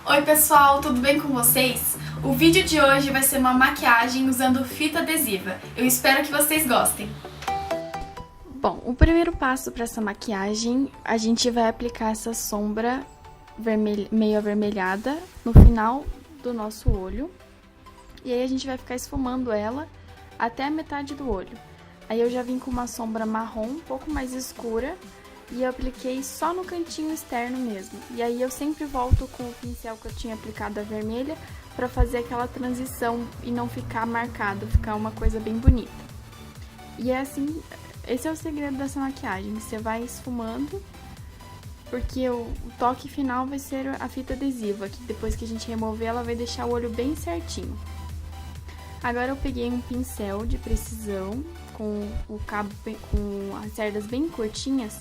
Oi pessoal, tudo bem com vocês? O vídeo de hoje vai ser uma maquiagem usando fita adesiva. Eu espero que vocês gostem. Bom, o primeiro passo para essa maquiagem, a gente vai aplicar essa sombra meio avermelhada no final do nosso olho. E aí a gente vai ficar esfumando ela até a metade do olho. Aí eu já vim com uma sombra marrom, um pouco mais escura, e eu apliquei só no cantinho externo mesmo. E aí eu sempre volto com o pincel que eu tinha aplicado a vermelha pra fazer aquela transição e não ficar marcado, ficar uma coisa bem bonita. E é assim, esse é o segredo dessa maquiagem, você vai esfumando, porque o toque final vai ser a fita adesiva, que depois que a gente remover ela vai deixar o olho bem certinho. Agora eu peguei um pincel de precisão, com o cabo, com as cerdas bem curtinhas,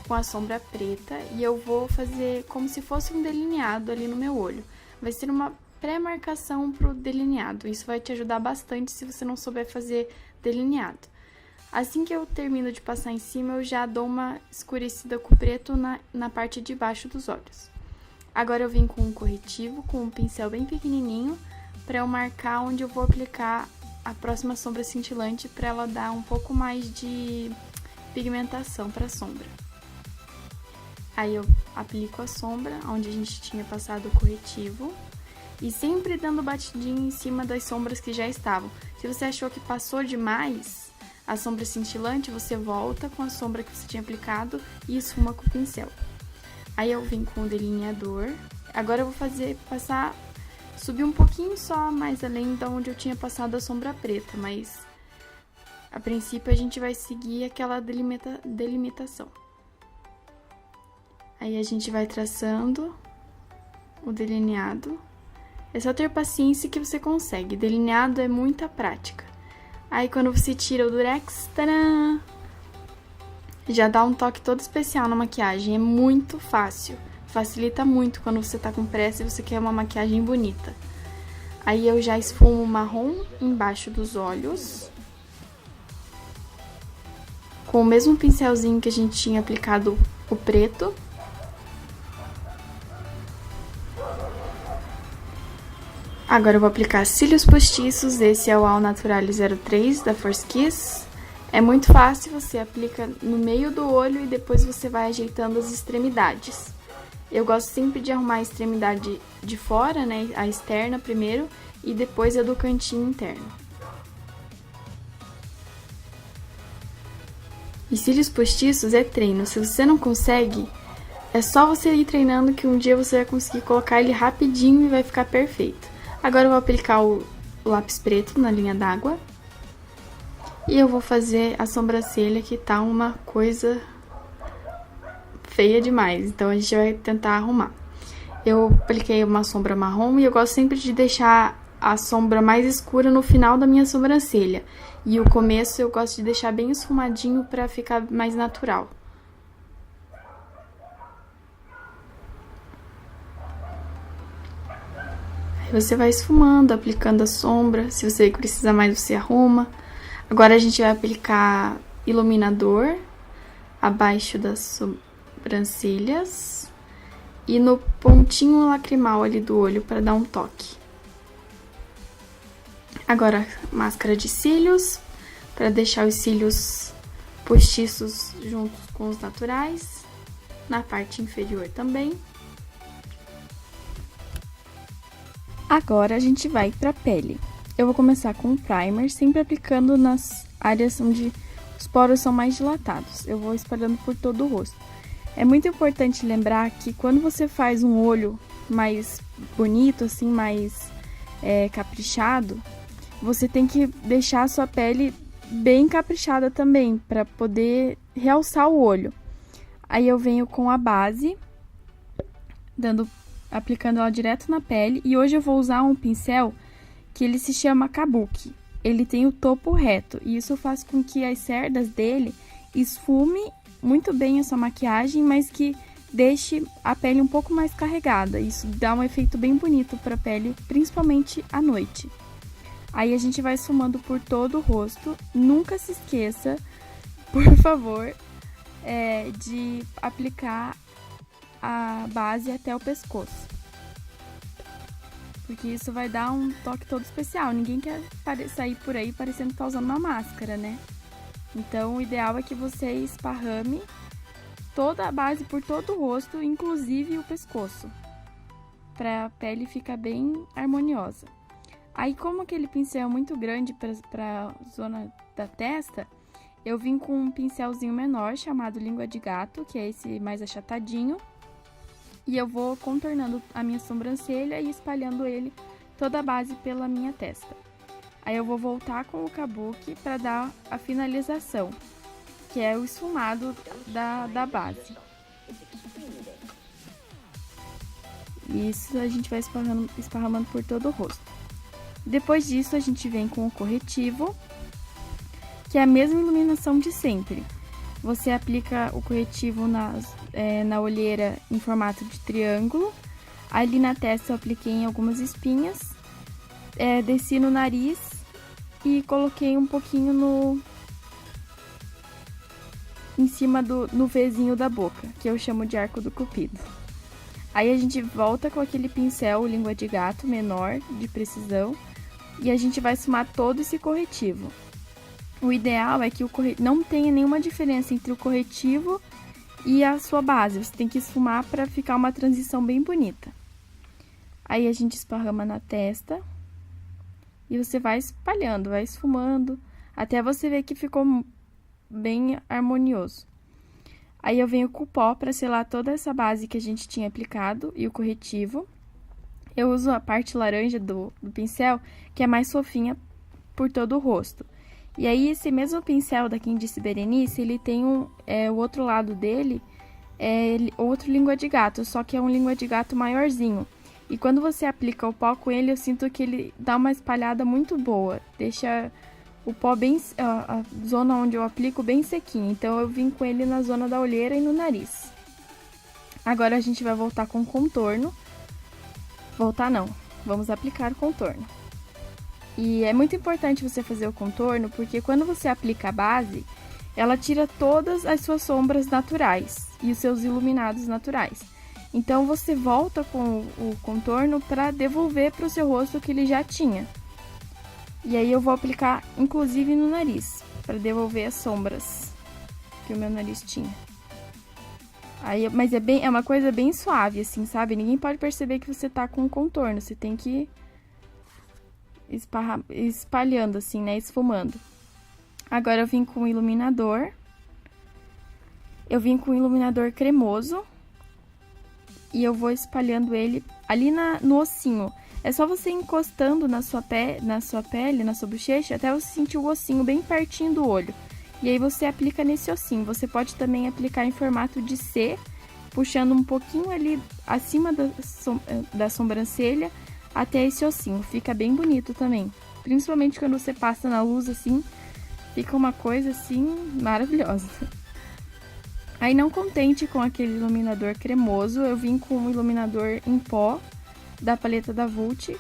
com a sombra preta, e eu vou fazer como se fosse um delineado ali no meu olho. Vai ser uma pré-marcação pro delineado, isso vai te ajudar bastante se você não souber fazer delineado. Assim que eu termino de passar em cima, eu já dou uma escurecida com o preto na parte de baixo dos olhos. Agora eu vim com um corretivo, com um pincel bem pequenininho, para eu marcar onde eu vou aplicar a próxima sombra cintilante, para ela dar um pouco mais de pigmentação para a sombra. Aí eu aplico a sombra onde a gente tinha passado o corretivo e sempre dando batidinho em cima das sombras que já estavam. Se você achou que passou demais a sombra cintilante, você volta com a sombra que você tinha aplicado e esfuma com o pincel. Aí eu vim com o delineador. Agora eu vou subir um pouquinho só mais além de onde eu tinha passado a sombra preta, mas a princípio a gente vai seguir aquela delimitação. Aí a gente vai traçando o delineado. É só ter paciência que você consegue. Delineado é muita prática. Aí quando você tira o durex, tcharam, já dá um toque todo especial na maquiagem. É muito fácil. Facilita muito quando você tá com pressa e você quer uma maquiagem bonita. Aí eu já esfumo marrom embaixo dos olhos. Com o mesmo pincelzinho que a gente tinha aplicado o preto. Agora eu vou aplicar cílios postiços, esse é o All Naturale 03 da Force Kiss. É muito fácil, você aplica no meio do olho e depois você vai ajeitando as extremidades. Eu gosto sempre de arrumar a extremidade de fora, né, a externa primeiro, e depois a do cantinho interno. E cílios postiços é treino, se você não consegue, é só você ir treinando que um dia você vai conseguir colocar ele rapidinho e vai ficar perfeito. Agora eu vou aplicar o lápis preto na linha d'água. E eu vou fazer a sobrancelha, que tá uma coisa feia demais. Então a gente vai tentar arrumar. Eu apliquei uma sombra marrom e eu gosto sempre de deixar a sombra mais escura no final da minha sobrancelha. E o começo eu gosto de deixar bem esfumadinho pra ficar mais natural. Você vai esfumando, aplicando a sombra, se você precisa mais você arruma. Agora a gente vai aplicar iluminador abaixo das sobrancelhas e no pontinho lacrimal ali do olho para dar um toque. Agora máscara de cílios, para deixar os cílios postiços juntos com os naturais, na parte inferior também. Agora a gente vai pra pele. Eu vou começar com um primer, sempre aplicando nas áreas onde os poros são mais dilatados. Eu vou espalhando por todo o rosto. É muito importante lembrar que quando você faz um olho mais bonito, assim, mais caprichado, você tem que deixar a sua pele bem caprichada também, para poder realçar o olho. Aí eu venho com a base, aplicando ela direto na pele, e hoje eu vou usar um pincel que ele se chama Kabuki. Ele tem o topo reto, e isso faz com que as cerdas dele esfume muito bem a sua maquiagem, mas que deixe a pele um pouco mais carregada. Isso dá um efeito bem bonito para a pele, principalmente à noite. Aí a gente vai esfumando por todo o rosto. Nunca se esqueça, por favor, de aplicar a base até o pescoço. porque isso vai dar um toque todo especial. Ninguém quer sair por aí parecendo que tá usando uma máscara, né? Então, o ideal é que você esparrame toda a base por todo o rosto, inclusive o pescoço, para a pele ficar bem harmoniosa. Aí, como aquele pincel é muito grande para a zona da testa, eu vim com um pincelzinho menor chamado língua de gato, que é esse mais achatadinho, e eu vou contornando a minha sobrancelha e espalhando ele toda a base pela minha testa. Aí eu vou voltar com o kabuki para dar a finalização, que é o esfumado da base. Isso a gente vai esparramando por todo o rosto. Depois disso, a gente vem com o corretivo, que é a mesma iluminação de sempre. Você aplica o corretivo na olheira em formato de triângulo. Ali na testa eu apliquei em algumas espinhas. Desci no nariz e coloquei um pouquinho em cima no Vzinho da boca, que eu chamo de arco do cupido. Aí a gente volta com aquele pincel língua de gato menor, de precisão, e a gente vai esfumar todo esse corretivo. O ideal é que não tenha nenhuma diferença entre o corretivo e a sua base. Você tem que esfumar para ficar uma transição bem bonita. Aí a gente esparrama na testa e você vai espalhando, vai esfumando, até você ver que ficou bem harmonioso. Aí eu venho com o pó para selar toda essa base que a gente tinha aplicado e o corretivo. Eu uso a parte laranja do pincel, que é mais fofinha por todo o rosto. E aí, esse mesmo pincel da Quem Disse Berenice, ele tem o outro lado dele, outro língua de gato, só que é um língua de gato maiorzinho. E quando você aplica o pó com ele, eu sinto que ele dá uma espalhada muito boa, deixa o pó bem, a zona onde eu aplico bem sequinha. Então, eu vim com ele na zona da olheira e no nariz. Agora, a gente vai voltar com contorno. Voltar não, vamos aplicar o contorno. E é muito importante você fazer o contorno, porque quando você aplica a base, ela tira todas as suas sombras naturais e os seus iluminados naturais. Então, você volta com o contorno para devolver para o seu rosto o que ele já tinha. E aí, eu vou aplicar, inclusive, no nariz, para devolver as sombras que o meu nariz tinha. Aí, mas é uma coisa bem suave, assim, sabe? Ninguém pode perceber que você tá com contorno, você tem que espalhando, assim, né? Esfumando. Agora eu vim com o iluminador. Eu vim com o iluminador cremoso. E eu vou espalhando ele ali no ossinho. É só você encostando na sua pele, na sua bochecha, até você sentir o ossinho bem pertinho do olho. E aí você aplica nesse ossinho. Você pode também aplicar em formato de C, puxando um pouquinho ali acima da sobrancelha até esse ossinho. Fica bem bonito também. Principalmente quando você passa na luz assim, fica uma coisa assim maravilhosa. Aí, não contente com aquele iluminador cremoso, eu vim com um iluminador em pó da paleta da Vult,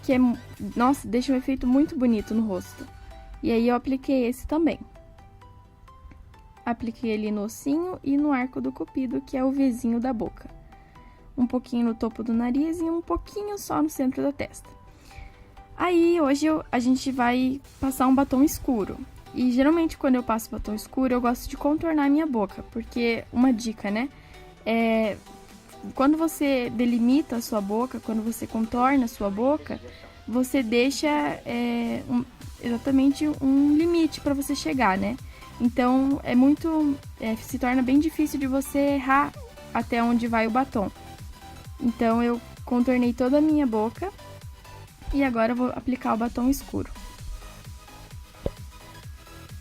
que nossa, deixa um efeito muito bonito no rosto. E aí eu apliquei esse também. Apliquei ele no ossinho e no arco do cupido, que é o Vzinho da boca. Um pouquinho no topo do nariz e um pouquinho só no centro da testa. Aí, hoje a gente vai passar um batom escuro. E geralmente quando eu passo batom escuro, eu gosto de contornar a minha boca, porque uma dica, né? Quando você delimita a sua boca, quando você contorna a sua boca, você deixa exatamente um limite para você chegar, né? Então, se torna bem difícil de você errar até onde vai o batom. Então, eu contornei toda a minha boca e agora eu vou aplicar o batom escuro.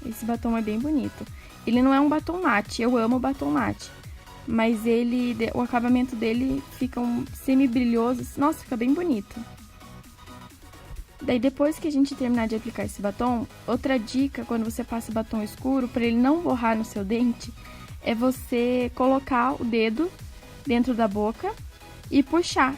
Esse batom é bem bonito. Ele não é um batom mate, eu amo batom mate. Mas o acabamento dele fica semi-brilhoso. Nossa, fica bem bonito. Daí, depois que a gente terminar de aplicar esse batom, outra dica quando você passa batom escuro, para ele não borrar no seu dente, é você colocar o dedo dentro da boca e puxar.